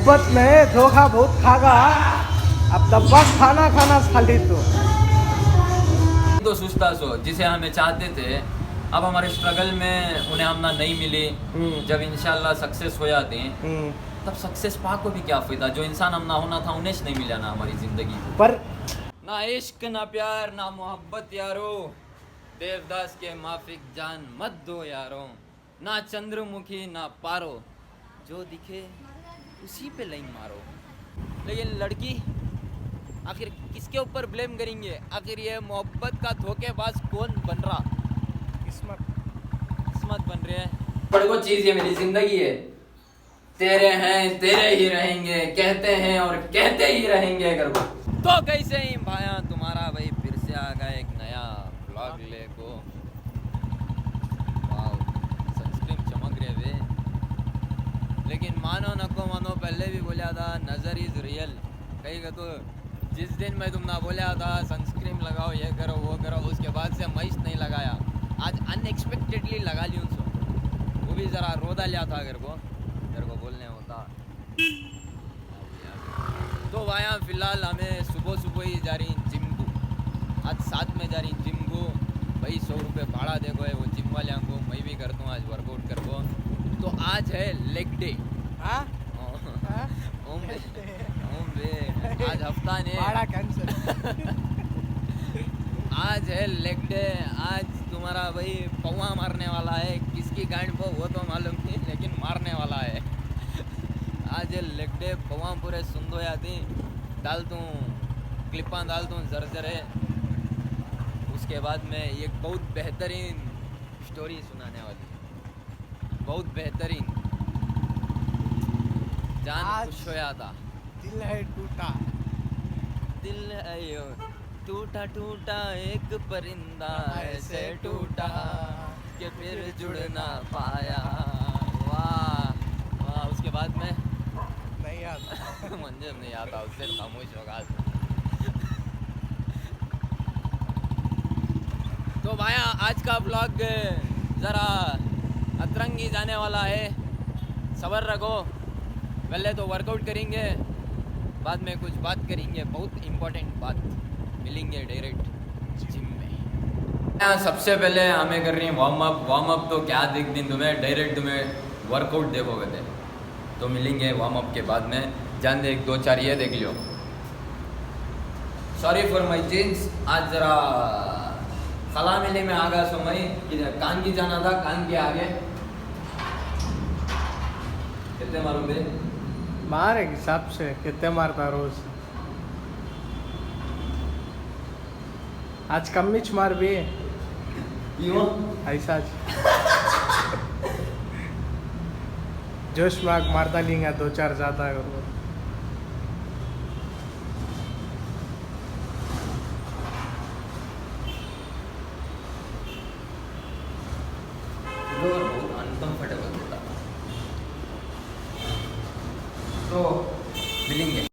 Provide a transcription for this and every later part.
मोहब्बत में धोखा बहुत खागा। अब डब्बा खाना खाना साली तो सुस्ता सो जिसे हमें चाहते थे, अब हमारे स्ट्रगल में उन्हें हमना नहीं मिली। जब इंशाल्लाह सक्सेस हो जाती तब सक्सेस पा को भी क्या फायदा, जो इंसान हम ना होना था उन्हें नहीं मिला ना हमारी जिंदगी पर ना इश्क ना प्यार ना मोहब्बत यारो, देवदास के माफिक जान मत दो यारो, ना चंद्रमुखी ना पारो, जो दिखे उसी पे लाइन मारो। लेकिन लड़की आखिर किसके ऊपर ब्लेम करेंगे, आखिर ये मोहब्बत का धोखेबाज कौन बन रहा? किस्मत बन रही है। बड़ी वो चीज ये मेरी जिंदगी है, तेरे हैं तेरे ही रहेंगे, कहते हैं और कहते ही रहेंगे। अगर वो तो कैसे ही भाया तुम्हारा भाई फिर से आ गया एक नया ब्लॉग लेको। वाओ सनस्क्रीन चमक रहे वे, लेकिन मानो नको मानो पहले भी बोला था नजर इज रियल। कहीं का तो जिस दिन मैं तुम ना बोला था सनस्क्रीन लगाओ ये करो वो करो, उसके बाद से मैं नहीं लगाया। आज अनएक्सपेक्टेडली लगा ली उनसे, वो भी ज़रा रोदा लिया था अगर को बोलने होता। तो वहाँ फ़िलहाल हमें सुबह सुबह ही जा रही जिम को, आज साथ में जा रही जिम को भाई। 100 रुपये भाड़ा देखो है वो जिम वाले को, मैं भी करता हूँ आज वर्कआउट कर को। तो आज है लेग डे। आज हफ्ता ने आज है लेग डे। आज तुम्हारा भाई पौवा मारने वाला है, किसकी गांड को वो तो मालूम नहीं, लेकिन मारने वाला है। आज है लेग डे, पौवा पूरे सुंदो आती डाल दूँ, क्लिपां डाल दूँ जरजरे। उसके बाद में एक बहुत बेहतरीन स्टोरी सुनाने वाली, बहुत बेहतरीन, जान खुश हो जाता। दिल है टूटा, दिल है टूटा टूटा एक परिंदा ऐसे टूटा कि फिर जुड़ ना पाया। वाह वाह। उसके बाद में नहीं आता मंजर नहीं आता, उससे खामोश होगा। तो भाया आज का ब्लॉग ज़रा अतरंगी जाने वाला है, सब्र रखो। पहले तो वर्कआउट करेंगे, बाद में कुछ बात करेंगे, बहुत इम्पोर्टेंट बात, मिलेंगे डायरेक्ट जिम में। सबसे पहले हमें कर रही है वार्म अप तो क्या देख दिन तुम्हें डायरेक्ट तुम्हें वर्कआउट देखोगे थे, तो मिलेंगे वार्म अप के बाद में। जान दे 1-2-4 ये देख लियो। सॉरी फॉर माई जीन्स, आज ज़रा खला मेले में आ गया सो मैं कान की जाना था, कान के आगे कितने मालूम दे मारे हिसाब से कितने मारता रोज। आज कम्मीच मार भी क्यों ऐसा जोश में मारता लेंगे 2-4 ज़्यादा है। बहुत अनकंफर्टेबल होता, तो मिलेंगे।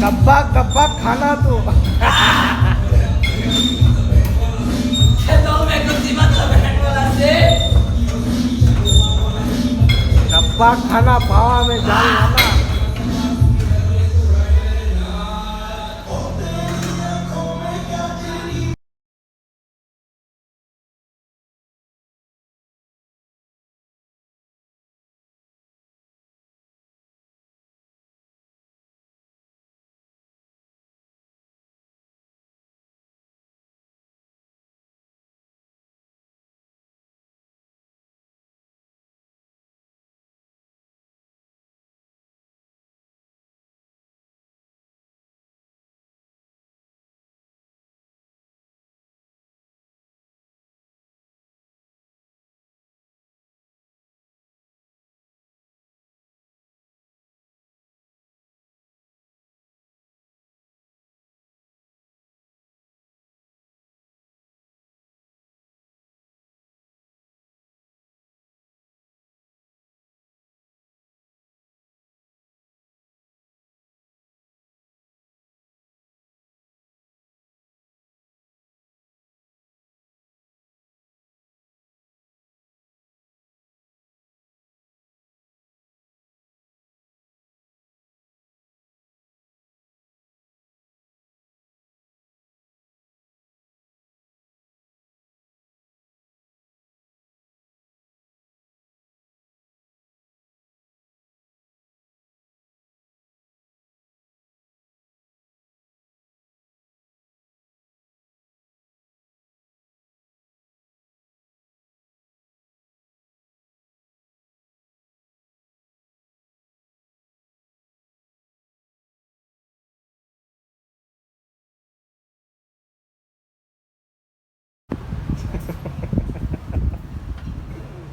डब्बा डब्बा खाना तो डब्बा खाना भावा में जान लाना।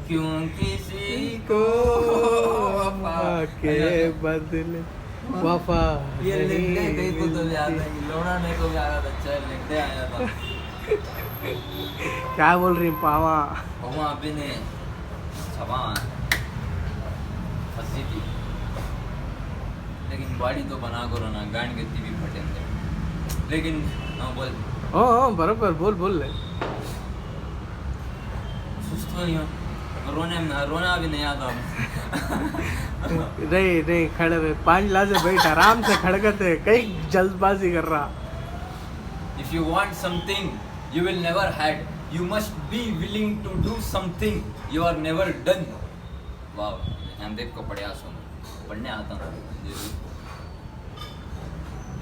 क्यों किसी को को वफा के बदले वफा ये लिखने नहीं कहीं को तो याद मिलती। नहीं, लोना ने को भी आया था, अच्छा लिखने आया था। क्या बोल रही पावा? वहाँ पे ने छवा फंसी थी, लेकिन बॉडी तो बना करो ना, गांड गति भी फटे थे। लेकिन हाँ बोल, हाँ बराबर बोल बोल ले। सुस्त हो गया, रोना भी नहीं आता। नहीं नहीं खड़े रहे, 5 लाजे बैठ आराम से खड़कते, कहीं जल्दबाजी कर रहा। If you want something you will never had, you must be willing to do something you are never done. वाह, नामदेव को पढ़ा सुन, पढ़ने आता था।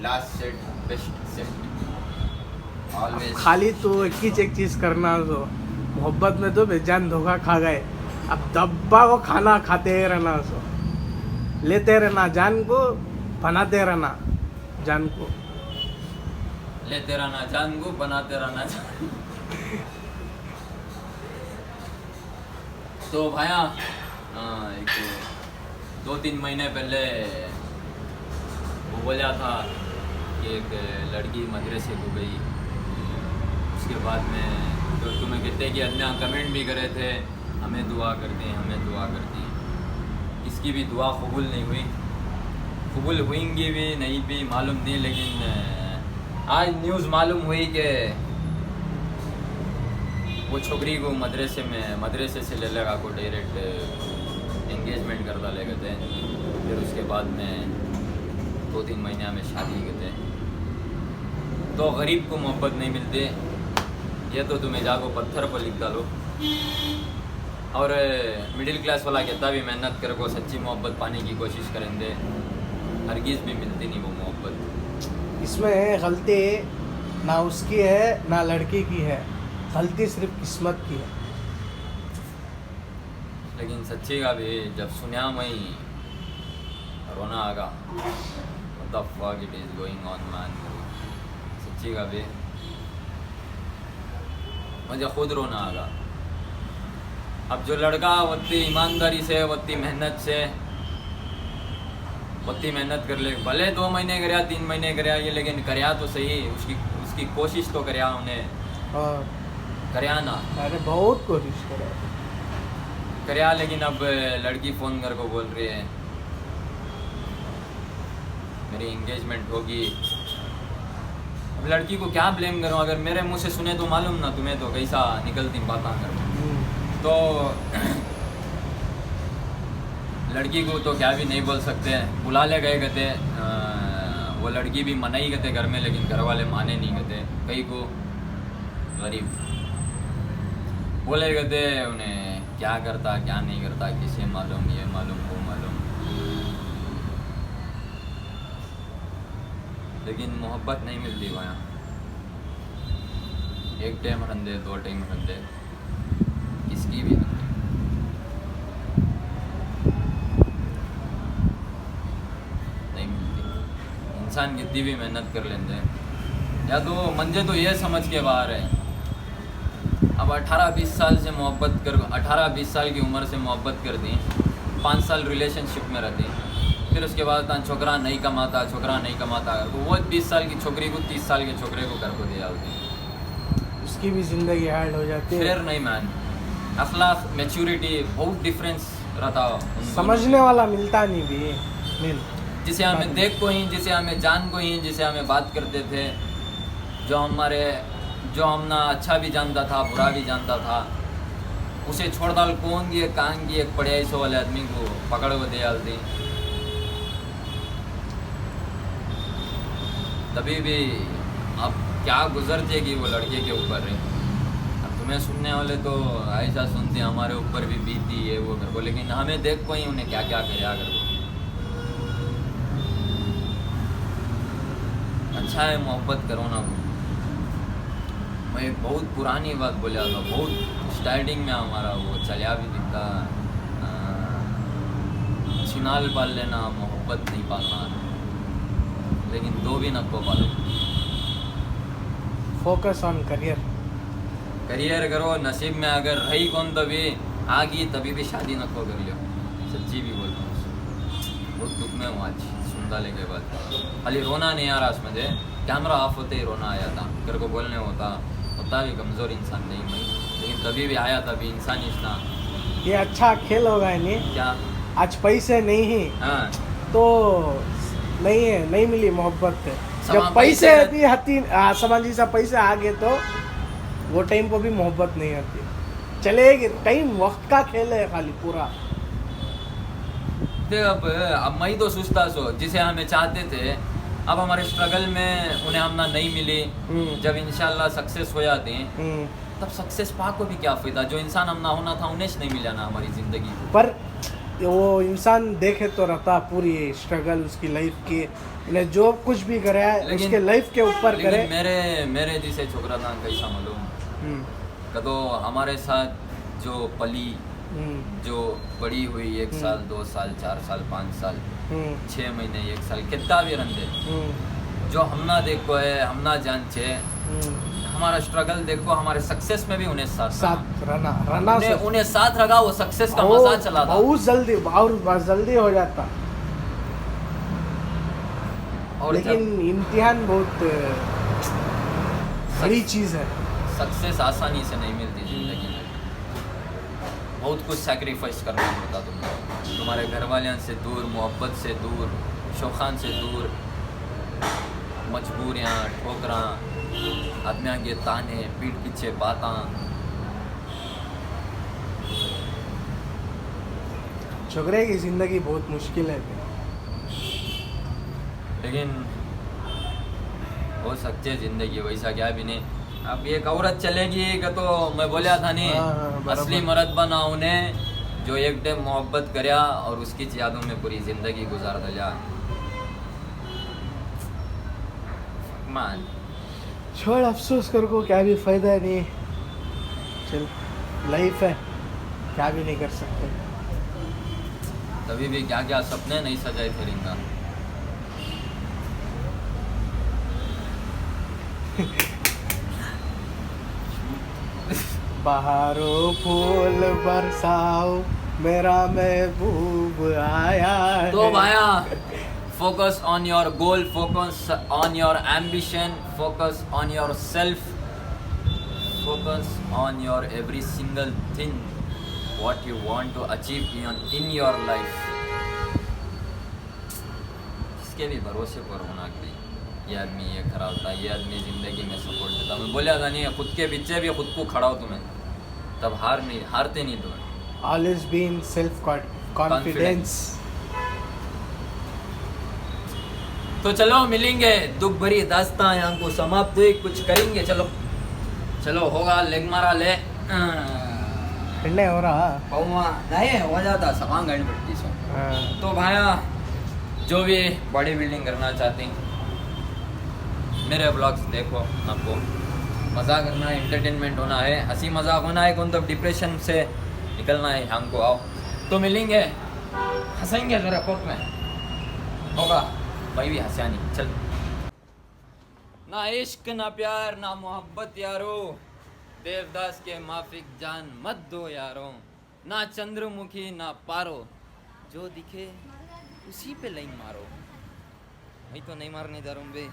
Last set best set always. खाली तो एक चीज करना, तो मोहब्बत में तो बेजान धोखा खा गए, अब दब्बा को खाना खाते रहना, सो लेते रहना जान को, बनाते रहना जान को। लेते रहना जान को, बनाते रहना जान। तो भाया एक 2-3 महीने पहले वो बोला था कि एक लड़की मदरसे को गई, उसके बाद में तो तुम्हें कहते कि अन्य कमेंट भी करे थे, हमें दुआ करती हैं, हमें दुआ करती हैं। किसकी भी दुआ कबूल नहीं हुई, कबूल हुएंगी भी नहीं भी मालूम नहीं, लेकिन आज न्यूज़ मालूम हुई कि वो छोकरी को मदरसे से ले लगा को डायरेक्ट एंगेजमेंट करता ले गए थे। फिर उसके बाद में 2-3 महीने में शादी करते। तो गरीब को मोहब्बत नहीं मिलती, ये तो तुम्हें जाको पत्थर पर लिख डालो। और मिडिल क्लास वाला कहता भी मेहनत कर को सच्ची मोहब्बत पाने की कोशिश करेंगे, हरगिज़ भी मिलती नहीं वो मोहब्बत। इसमें गलती ना उसकी है ना लड़की की है, गलती सिर्फ किस्मत की है। लेकिन सच्ची का भी जब सुना मैं रोना आगा, what the fuck it is going on man। सच्ची का भी मुझे खुद रोना आगा। अब जो लड़का वत्ती ईमानदारी से, वत्ती मेहनत से, वत्ती मेहनत कर ले, भले 2 महीने करया 3 महीने करया ये, लेकिन करया तो सही, उसकी कोशिश तो करया उन्हें, और करया ना, अरे बहुत कोशिश करे करया। लेकिन अब लड़की फ़ोन कर को बोल रही है मेरी एंगेजमेंट होगी। अब लड़की को क्या ब्लेम करूं, अगर मेरे मुंह से सुने तो मालूम ना तुम्हें तो कैसा निकलती बातें कर। तो लड़की को तो क्या भी नहीं बोल सकते, बुला ले गए कहते, वो लड़की भी मना ही कहते घर में, लेकिन घर वाले माने नहीं कहते। कई को गरीब बोले कहते उन्हें क्या करता क्या नहीं करता किसे मालूम, ये मालूम वो मालूम। लेकिन मोहब्बत नहीं मिलती वहाँ, एक टाइम रंदे 2 टाइम रंदे किसकी भी नहीं मिलती। इंसान कितनी भी मेहनत कर लेते, या तो मंजे तो ये समझ के बाहर है। अब 18-20 साल से मोहब्बत कर, 18-20 साल की उम्र से मोहब्बत कर दी, 5 साल रिलेशनशिप में रहती, फिर उसके बाद छोकरा नहीं कमाता, छोकरा नहीं कमाता, वो 20 साल की छोकरी को 30 साल के छोकरे को कर को दे डालती, उसकी भी जिंदगी हार्ड हो जाती है। फिर नहीं मैन, अखलाक मैच्योरिटी बहुत डिफरेंस रहता। समझने वाला मिलता नहीं भी मिल, जिसे हमें देख को ही, जिसे हमें जान को ही, जिसे हमें बात करते थे, जो हमना अच्छा भी जानता था बुरा भी जानता था, उसे छोड़ डाल कौन की कान की एक पढ़ाई सो वाले आदमी को पकड़ को दे डालती। तभी भी अब क्या गुजरती कि वो लड़के के ऊपर है। अब तुम्हें सुनने वाले तो ऐसा सुनते हमारे ऊपर भी बीती है वो कर को, लेकिन हमें देख को ही उन्हें क्या क्या किया कर को। अच्छा है मोहब्बत करो ना। मैं एक बहुत पुरानी बात बोला था, बहुत स्टार्टिंग में हमारा वो चलिया भी दिखता, छिनाल पाल लेना मोहब्बत नहीं पालना, लेकिन 2 भी नको पालो। Focus on career. करियर करो, नसीब में अगर रही कौन तो भी आ गई तभी भी शादी नको कर लियो, सच्ची भी बोल रहा हूँ। बहुत दुख में हूँ आज सुनदाले के बाद। खाली रोना नहीं आ रहा उसमें, कैमरा ऑफ होते ही रोना आया था। तेरे को बोलने होता भी कमज़ोर इंसान नहीं मैं, लेकिन तभी भी आया, तभी इंसान ही इतना। ये अच्छा खेल होगा नहीं क्या आज पैसे नहीं है हाँ तो नहीं है, नहीं मिली मोहब्बत। जब समा- पैसे पैसे- भी हती समाजी सा पैसे आ गए तो वो टाइम को भी मोहब्बत नहीं आती। चलेगी टाइम, वक्त का खेल है खाली पूरा। देख अब मैं तो सोचता सो जिसे हमें चाहते थे, अब हमारे स्ट्रगल में उन्हें हमना नहीं मिली। जब इंशाल्लाह सक्सेस हो जाते हैं तब सक्सेस पा को भी क्या फायदा, जो इंसान हमना होना था उन्हें नहीं मिला ना हमारी जिंदगी को। पर वो इंसान देखे तो रहता पूरी स्ट्रगल उसकी लाइफ की, उन्हें जो कुछ भी करे लेकिन- उसके लाइफ के ऊपर करे। लेकिन मेरे जैसे छोकरा था कैसा मालूम, कदो हमारे साथ जो पली, जो बड़ी हुई 1 साल 2 साल 4 साल 5 साल 6 महीने 1 साल कितना भी रंदे, जो हमना देखो है हमना जान छे, हमारा स्ट्रगल देखो, हमारे सक्सेस में भी उन्हें साथ रना उन्हें साथ रखा, वो सक्सेस का मजा चला था। बहुत जल्दी और बहुत जल्दी हो जाता। और लेकिन इम्तिहान बहुत बड़ी चीज है। सक्सेस आसानी से नहीं मिलती जिंदगी में, बहुत कुछ सैक्रिफाइस करना पड़ता तुमको, तुम्हारे घर वालों से दूर, मोहब्बत से दूर, शौखान से दूर, मजबूरियाँ, ठोकरां, आदमियों के ताने, पीठ पीछे बातें। छोकरे की जिंदगी बहुत मुश्किल है। लेकिन हो सकती है जिंदगी, वैसा क्या भी नहीं। अब एक औरत चलेगी का तो मैं बोलिया था नहीं, बराबर। असली मर्द बना उन्हें जो एक टाइम मोहब्बत करया और उसकी यादों में पूरी जिंदगी गुजार दिया। मान छोड़, अफसोस कर को क्या भी फायदा नहीं। चल लाइफ है, क्या भी नहीं कर सकते। तभी भी क्या क्या सपने नहीं सजाए थे रिंगा। बहारो फूल बरसाओ, मेरा महबूब आया है। तो भाया focus on your goal, focus on your ambition, focus on yourself, focus on your every single thing what you want to achieve in your life. इसके भी भरोसे पर होना कि ये आदमी ये खड़ा होता, ये आदमी ज़िंदगी में सपोर्ट देता। मैं बोला था नहीं, खुद के पीछे भी खुद को खड़ा हो तुम्हें, तब हारते नहीं तुम्हें। Always be in self confidence. तो चलो मिलेंगे, दुख भरी दास्तां यहाँ को समाप्त हुई, कुछ करेंगे। चलो चलो होगा, लेग मारा ले ठंडे हो रहा। पौवा नहीं हो जाता सवांग गण पट्टी सो। तो भाया जो भी बॉडी बिल्डिंग करना चाहते हैं मेरे ब्लॉग्स देखो, आपको मज़ा करना है, एंटरटेनमेंट होना है, हंसी मजाक होना है, कौन तो डिप्रेशन से निकलना है, हमको आओ तो मिलेंगे, हंसेंगे जरा कोट में होगा, भाई भी हंसा नहीं। चल ना इश्क ना प्यार ना मोहब्बत यारो, देवदास के माफिक जान मत दो यारो, ना चंद्रमुखी ना पारो, जो दिखे उसी पे लाइन मारो। मैं तो नहीं मारने जा रहा हूँ बे,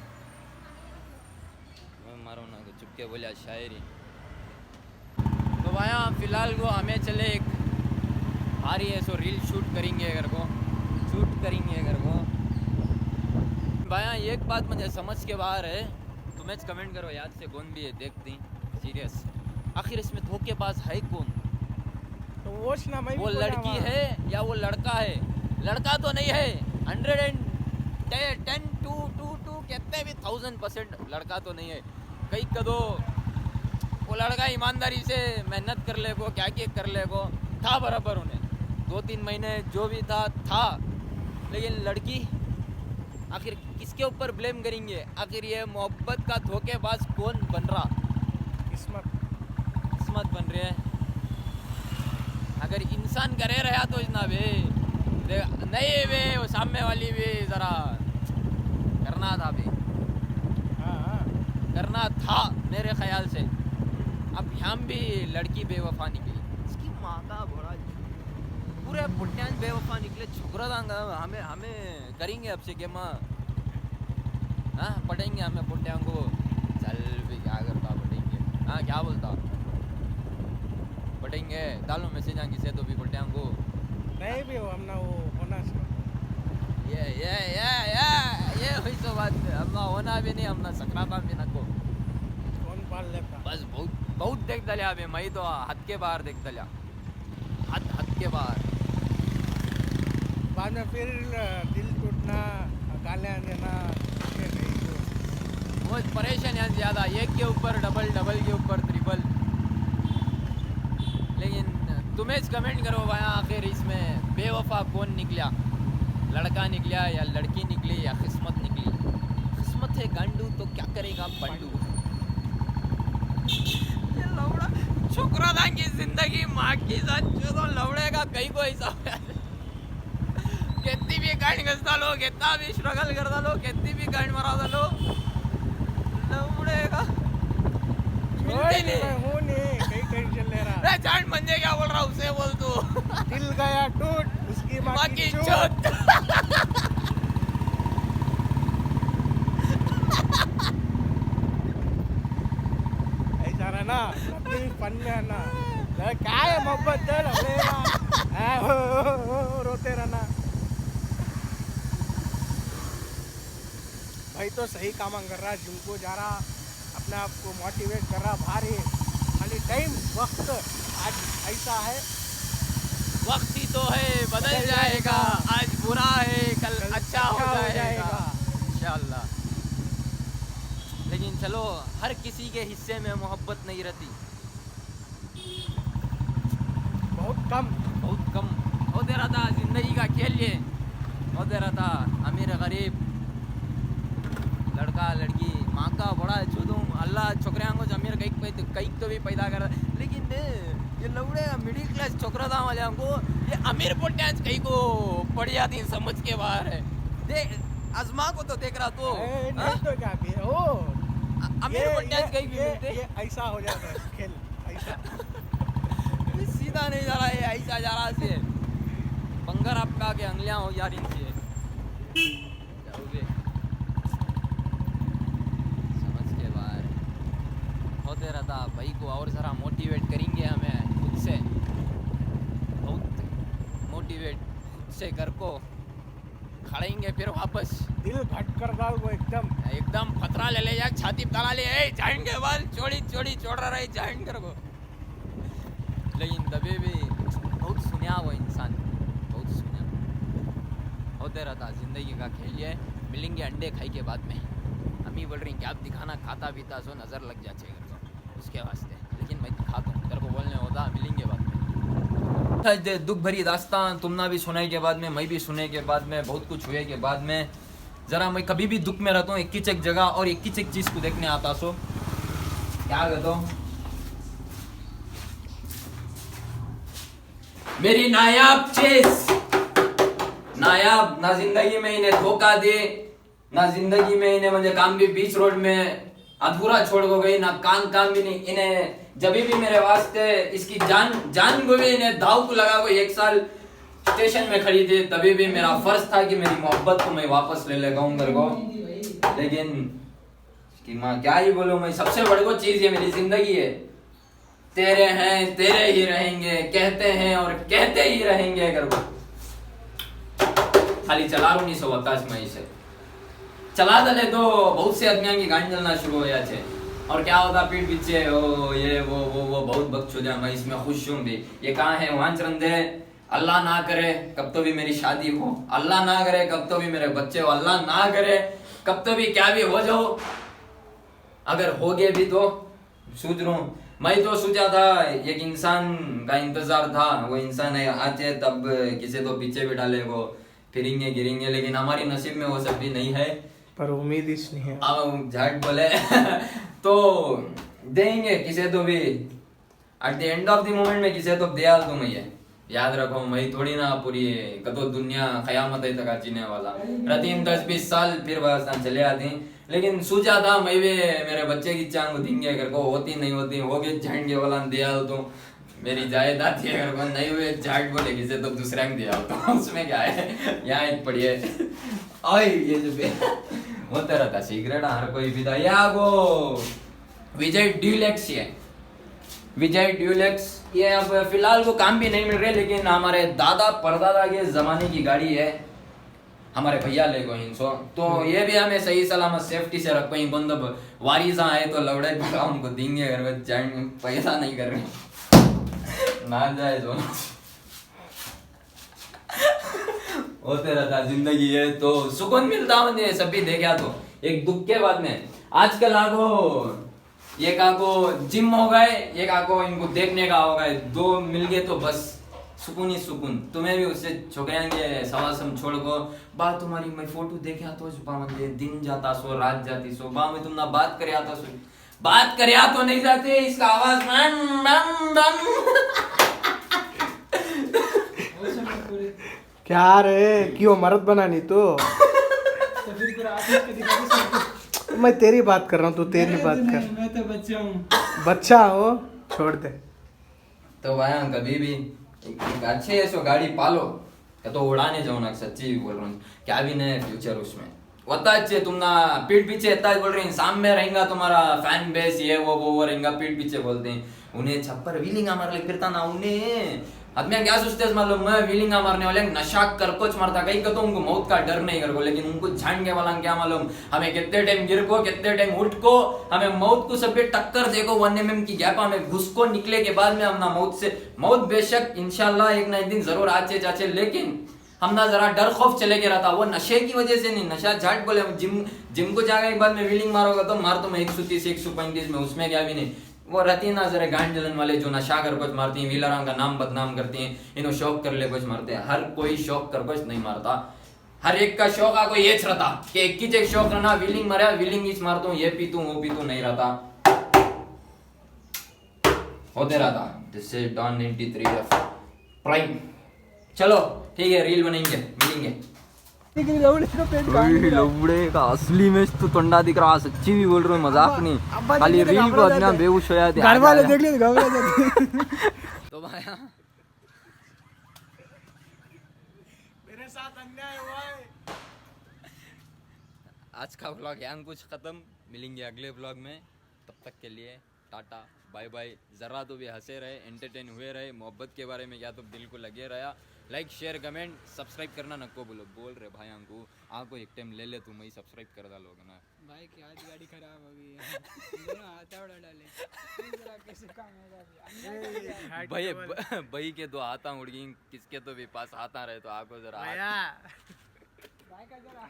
मैं मारो ना, चुपके बोलिया शायरी। तो भाया फिलहाल वो हमें चले एक आ रही है, सो रील शूट करेंगे अगर को भाया एक बात मुझे समझ के बाहर है, तुम्हें कमेंट करो याद से कौन भी है देखती सीरियस, आखिर इसमें धोखेबाज है कौन? तो वो लड़की है या वो लड़का है? लड़का तो नहीं है, 110 टू कहते भी 1000% लड़का तो नहीं है। कई कदो वो लड़का ईमानदारी से मेहनत कर ले को, क्या कर ले को था बराबर, उन्हें 2-3 महीने जो भी था, लेकिन लड़की आखिर किसके ऊपर ब्लेम करेंगे? आखिर ये मोहब्बत का धोखेबाज कौन बन रहा? किस्मत बन रही है। अगर इंसान करे रहा तो इतना बे नहीं बे, वो सामने वाली भी जरा करना था बे, करना था मेरे ख्याल से। अब हम भी लड़की बेवफा निकली, इसकी माँ का बड़ा पूरे पुट्यान बेवफा निकले छोकरा दांगा हमें हमें करेंगे अब से के माँ हाँ पटेंगे हमें पुट्यां को चल भी क्या करता पटेंगे हाँ क्या बोलता पटेंगे डालो मैसेज आगे से तो भी पुट्यां को नहीं भी हो हमने वो होना चाहिए ये हुई तो बात हमना होना भी नहीं हमना सकराता भी ना को कौन पाल लेता बस बहुत बहुत देख दलिया अभी मैं तो हद के बाहर देख दलिया हद के बाहर बाद में फिर दिल टूटना गालियाँ देना ये नहीं तो बहुत परेशान है ज़्यादा एक के ऊपर डबल डबल के ऊपर ट्रिपल लेकिन तुम्हें कमेंट करो भाई आखिर इसमें बेवफा कौन निकला लड़का निकला या लड़की निकली या किस्मत निकली किस्मत है गांडू तो क्या करेगा पंडू ये लौड़ा छोकरा था की जिंदगी माँ की साथ जो तो लौड़े का कहीं को ऐसा कितनी भी गांड घसता लो कितना भी स्ट्रगल करता लो कितनी भी गांड मरा लो लौड़ेगा हूँ नहीं कहीं टेंशन ले रहा अरे जान बंदे क्या बोल रहा उसे बोल तू दिल गया टूट उसकी माँ की चोट चोट ऐसा रहना अपनी फन में आना क्या है मोहब्बत दे रोते रहना भाई तो सही काम कर रहा जिनको जा रहा अपने आप को मोटिवेट कर रहा भारी खाली टाइम वक्त आज ऐसा है वक्त ही तो है बदल जाएगा आज बुरा है कल अच्छा हो जाएगा इंशाल्लाह लेकिन चलो हर किसी के हिस्से में मोहब्बत नहीं रहती बहुत कम होते रहता जिंदगी का खेल ये होते रहता अमीर गरीब लड़का लड़की माँ का बड़ा चूदूं अल्लाह छोकरियां को अमीर कहीं तो भी पैदा कर लेकिन ये लौड़े मिडिल क्लास छोकरा था वाले को ये अमीर पोट्यांस कहीं को पड़ जाती समझ के बाहर है देख अजमा को तो देख रहा तो नहीं तो क्या भी है ओ अमीर पोट्यांस कहीं भी मिलते ये ऐसा हो जाता है खेल ऐसा ये सीधा नहीं जा रहा है ऐसा जा रहा से बंगर आपका के अंगलियां हो यार इनसे जाओगे समझ के बाहर होते रहता भाई को और जरा मोटिवेट करेंगे हमें खुद से बहुत मोटिवेट खुद से घर को खड़ेंगे फिर वापस दिल घट कर डाल वो एकदम पतरा ले जा छाती तला ले जाएंगे बाल चोड़ी छोड़ रहा है जाएंगे को लेकिन तभी भी बहुत सुनिया वो इंसान बहुत सुनिया होते रहता जिंदगी का खेल है मिलेंगे अंडे खाई के बाद में अम्मी बोल रही क्या दिखाना खाता पीता सो नज़र लग जाए उसके वास्ते लेकिन मैं दिखाता हूँ तेरे को बोलने होता मिलेंगे बाद में दुख भरी दास्तान तुमना भी सुनाई के बाद में मैं भी सुने के बाद में बहुत कुछ हुए के बाद में जरा मैं कभी भी दुख में रहता हूँ एक ही एक जगह और एक ही एक चीज़ को देखने आता सो क्या कहता हूँ मेरी नायाब चीज नायाब ना जिंदगी में इन्हें धोखा दे ना जिंदगी में इन्हें मुझे काम भी बीच रोड में अधूरा छोड़ को गई ना काम भी नहीं इन्हें जब भी मेरे वास्ते इसकी जान को भी इन्हें दाव को लगा को 1 साल स्टेशन में खड़ी थी तभी भी मेरा फर्ज था कि मेरी मोहब्बत को मैं वापस ले लेगा घर को लेकिन कि माँ क्या ही बोलूं मैं सबसे बड़ी को चीज ये मेरी जिंदगी है तेरे हैं तेरे ही रहेंगे कहते हैं और कहते ही रहेंगे घर को खाली चला रू नहीं सो बताश मैं इसे चला दले तो बहुत से आदमियों की गांड जलना शुरू हो जाते और क्या होता पीठ पीछे ओ ये वो बहुत बख्श हो जाए मैं इसमें खुश हूँ भी ये कहाँ है वहां चरंदे अल्लाह ना करे कब तो भी मेरी शादी हो अल्लाह ना करे कब तो भी मेरे बच्चे हो अल्लाह ना करे कब तो भी क्या भी हो जाओ अगर हो गए भी तो सोच रहा हूँ मैं तो सोचा था एक इंसान का इंतजार था वो इंसान है आते तब किसी तो पीछे बिठा ले वो फिरेंगे गिरेंगे लेकिन हमारी नसीब में वो सब भी नहीं है पर उम्मीद ही नहीं है अब झट बोले तो देंगे किसे तो भी at the end of the moment में किसे तो दयाल तुम ये याद रखो मैं थोड़ी ना पूरी कतो दुनिया कयामत है तक जीने वाला प्रतिदिन 10-20 साल फिर पाकिस्तान चले आती लेकिन सोचा था मैं भी मेरे बच्चे की चांग देंगे अगर को होती नहीं होती हो गए झंडे वाला दयाल तो मेरी जायदाद थी अगर वो नहीं हुए झाट बोले किसे तो दूसरा में दिया तो उसमें क्या है यहाँ एक पड़ी है ओए ये जो होता रहता सिगरेट हर कोई पीता या वो विजय ड्यूलेक्स है विजय ड्यूलेक्स ये अब फिलहाल वो काम भी नहीं मिल रहे लेकिन हमारे दादा परदादा के जमाने की गाड़ी है हमारे भैया ले गो इनसो तो ये भी हमें सही सलामत सेफ्टी से रखो ही बंद वारिसा आए तो लौड़े भगा उनको देंगे अगर पैसा नहीं कर रहे ना जाए जो होते रहता जिंदगी है तो सुकून मिलता मुझे सभी देखा तो एक दुख के बाद में आजकल आगो ये काको जिम हो गए ये काको इनको देखने का हो गए दो मिल गए तो बस सुकून ही सुकून तुम्हें भी उससे छोकरेंगे सवासम छोड़ को बात तुम्हारी मैं फोटो देखे तो मुझे दिन जाता सो रात जाती सो बा में तुम ना बात करे आता सो बात करे तो नहीं जाते इसका आवाज क्या रे क्यों मर्द बनानी तो मैं तेरी बात कर रहा हूँ तू तेरी बात कर मैं तो बच्चा हूँ बच्चा हो छोड़ दे तो भाई कभी भी एक अच्छे ऐसो गाड़ी पालो या तो उड़ाने जाओ ना सच्ची बोल रहा हूँ क्या भी नहीं फ्यूचर उसमें होता अच्छे तुम ना पीठ पीछे इतना बोल रहे हैं सामने रहेगा तुम्हारा फैन बेस ये वो रहेगा पीठ पीछे बोलते हैं उन्हें छप्पर व्हीलिंग मार ले फिरता ना उन्हें आदमी क्या सोचते हैं मालूम मैं व्हीलिंग मारने वाले नशा कर कुछ मारता कहीं का तो उनको मौत का डर नहीं कर को लेकिन उनको झांडने वाला क्या मालूम हमें कितने टाइम गिर को कितने टाइम उठ को हमें मौत को सब टक्कर देखो 1 mm की गैप हमें घुस को निकले के बाद में हम ना मौत बेशक इंशाल्लाह एक ना एक दिन जरूर आचे जाचे लेकिन हम ना जरा डर खौफ चले गया था वो नशे की वजह से नहीं नशा झाट बोले जिम को जाने के बाद में व्हीलिंग मारोगा तो मार तो मैं 130 135 में उसमें क्या भी नहीं वो रहती है ना जरा गांड जलन वाले जो नशा कर कुछ मारती हैं व्हीलर का नाम बदनाम करती हैं इन्हों शौक कर ले कुछ मारते हैं हर कोई शौक कर कुछ नहीं मारता हर एक का शौक आपको ये रहता कि एक ही एक शौक रहना व्हीलिंग मारा व्हीलिंग इच मारता हूँ ये पीतू वो पीतू नहीं रहता होते रहता दिस इज डॉन 93 प्राइम चलो ठीक है रील बनेंगे मिलेंगे लौड़े का असली में तो टंडा दिख रहा सच्ची भी बोल रहा हूँ मजाक नहीं खाली रील को अपना बेहोश हो जाते घर वाले देख लिए तो भाया मेरे साथ अन्याय हुआ है आज का व्लॉग यहाँ कुछ खत्म मिलेंगे अगले व्लॉग में तब तक के लिए टाटा बाय बाय जरा तो भी हंसे रहे एंटरटेन हुए रहे मोहब्बत के बारे में क्या तो दिल को लगे रहा लाइक शेयर कमेंट सब्सक्राइब करना नको बोल रहे भाई आपको एक टाइम ले तू मैं सब्सक्राइब कर लोग ना भाई की आज गाड़ी खराब हो गई है दोनों हाथ उड़ा डाले जरा कैसे काम होगा भाई भाई के दो हाथा उड़ गई किसके तो भी पास हाथा रहे तो आपको जरा भाई का जरा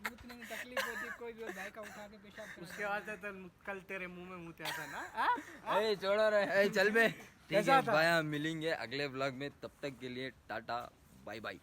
मुतने में तकलीफ होती कोई भी भाई का उठा के पेशाब कर उसके बाद तो कल तेरे मुंह में मुते आता ना ए छोड़ो रे ए चल बे ठीक है भाई मिलेंगे अगले व्लॉग में तब तक के लिए टाटा बाय बाय